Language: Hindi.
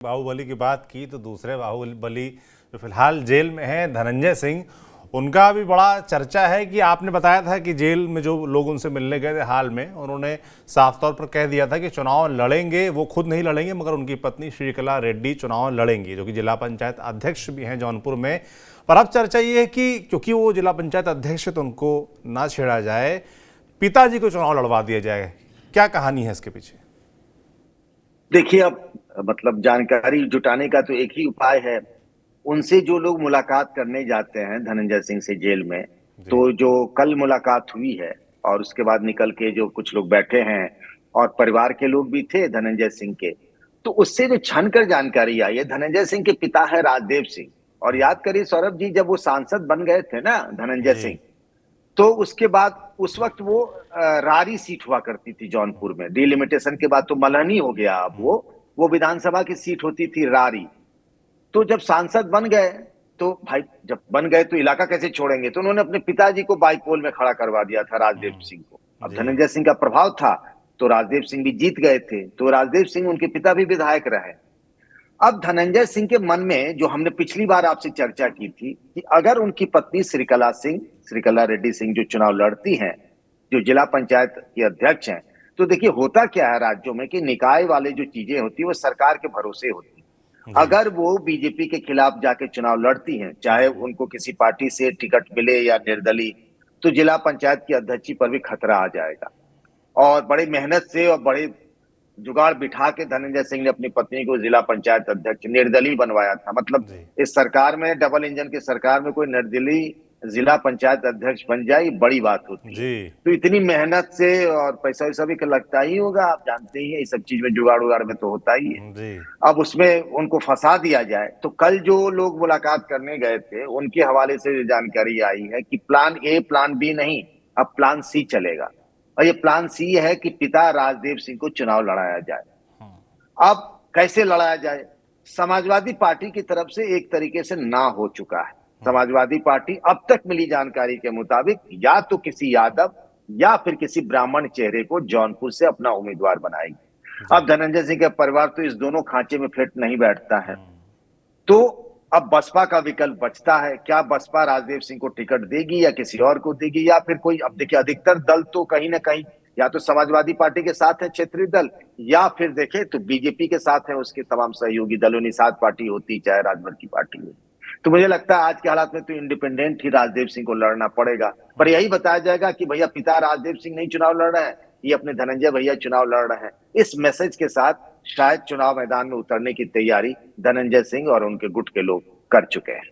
बाहुबली की बात की तो दूसरे बाहुबली जो फिलहाल जेल में हैं, धनंजय सिंह, उनका भी बड़ा चर्चा है कि आपने बताया था कि जेल में जो लोग उनसे मिलने गए थे हाल में, उन्होंने साफ तौर पर कह दिया था कि चुनाव लड़ेंगे। वो खुद नहीं लड़ेंगे मगर उनकी पत्नी श्रीकला रेड्डी चुनाव लड़ेंगी, जो कि जिला पंचायत अध्यक्ष भी हैं जौनपुर में। पर अब चर्चा ये है कि क्योंकि वो जिला पंचायत अध्यक्ष है तो उनको ना छेड़ा जाए, पिताजी को चुनाव लड़वा दिया जाए। क्या कहानी है इसके पीछे? देखिए, अब मतलब जानकारी जुटाने का तो एक ही उपाय है। उनसे जो लोग मुलाकात करने जाते हैं धनंजय सिंह से जेल में, जी तो जो कल मुलाकात हुई है और उसके बाद निकल के जो कुछ लोग बैठे हैं और परिवार के लोग भी थे धनंजय सिंह के, तो उससे जो छनकर जानकारी आई है, धनंजय सिंह के पिता है राजदेव सिंह। और याद करिए सौरभ जी, जब वो सांसद बन गए थे ना धनंजय जी सिंह, तो उसके बाद उस वक्त वो रारी सीट हुआ करती थी जौनपुर में। डिलिमिटेशन के बाद तो मलहनी हो गया। अब वो विधानसभा की सीट होती थी रारी। तो जब सांसद बन गए, तो भाई जब बन गए तो इलाका कैसे छोड़ेंगे, तो उन्होंने अपने पिताजी को बाईपोल में खड़ा करवा दिया था, राजदेव सिंह को। अब जी धनंजय सिंह का प्रभाव था, तो राजदेव सिंह भी जीत गए थे, तो राजदेव सिंह उनके पिता भी विधायक रहे। अब धनंजय सिंह के मन में, जो हमने पिछली बार आपसे चर्चा की थी, कि अगर उनकी पत्नी श्रीकला रेड्डी सिंह जो चुनाव लड़ती हैं, जो जिला पंचायत की अध्यक्ष हैं, तो देखिए होता क्या है राज्यों में कि निकाय वाले जो चीजें होती है वो सरकार के भरोसे होती है। जी अगर वो बीजेपी के खिलाफ जाके चुनाव लड़ती हैं, चाहे उनको किसी पार्टी से टिकट मिले या निर्दलीय, तो जिला पंचायत की अध्यक्षी पर भी खतरा आ जाएगा। और बड़ी मेहनत से और बड़े जुगाड़ बिठा के धनंजय सिंह ने अपनी पत्नी को जिला पंचायत अध्यक्ष निर्दलीय बनवाया था। मतलब जी इस सरकार में, डबल इंजन की सरकार में, कोई निर्दलीय जिला पंचायत अध्यक्ष बन जाए, बड़ी बात होती है। जी तो इतनी मेहनत से और पैसा वैसा भी लगता ही होगा, आप जानते ही हैं, इस सब चीज में जुगाड़ उगाड़ में तो होता ही है। जी अब उसमें उनको फंसा दिया जाए, तो कल जो लोग मुलाकात करने गए थे उनके हवाले से जो जानकारी आई है कि प्लान ए प्लान बी नहीं, अब प्लान सी चलेगा। और ये प्लान सी है कि पिता राजदेव सिंह को चुनाव लड़ाया जाए। अब कैसे लड़ाया जाए? समाजवादी पार्टी की तरफ से एक तरीके से ना हो चुका है। समाजवादी पार्टी अब तक मिली जानकारी के मुताबिक या तो किसी यादव या फिर किसी ब्राह्मण चेहरे को जौनपुर से अपना उम्मीदवार बनाएगी। जी अब धनंजय सिंह का परिवार तो इस दोनों खांचे में फिट नहीं बैठता है। तो अब बसपा का विकल्प बचता है। क्या बसपा राजदेव सिंह को टिकट देगी या किसी और को देगी, या फिर कोई, अब देखिए अधिकतर दल तो कहीं ना कहीं या तो समाजवादी पार्टी के साथ है क्षेत्रीय दल, या फिर देखें तो बीजेपी के साथ है उसके तमाम सहयोगी दलों, निषाद पार्टी होती चाहे राजभर की पार्टी हो। तो मुझे लगता है आज के हालात में तो इंडिपेंडेंट ही राजदेव सिंह को लड़ना पड़ेगा। पर यही बताया जाएगा कि भैया पिता राजदेव सिंह नहीं चुनाव लड़ रहे हैं, ये अपने धनंजय भैया चुनाव लड़ रहे हैं। इस मैसेज के साथ शायद चुनाव मैदान में उतरने की तैयारी धनंजय सिंह और उनके गुट के लोग कर चुके हैं।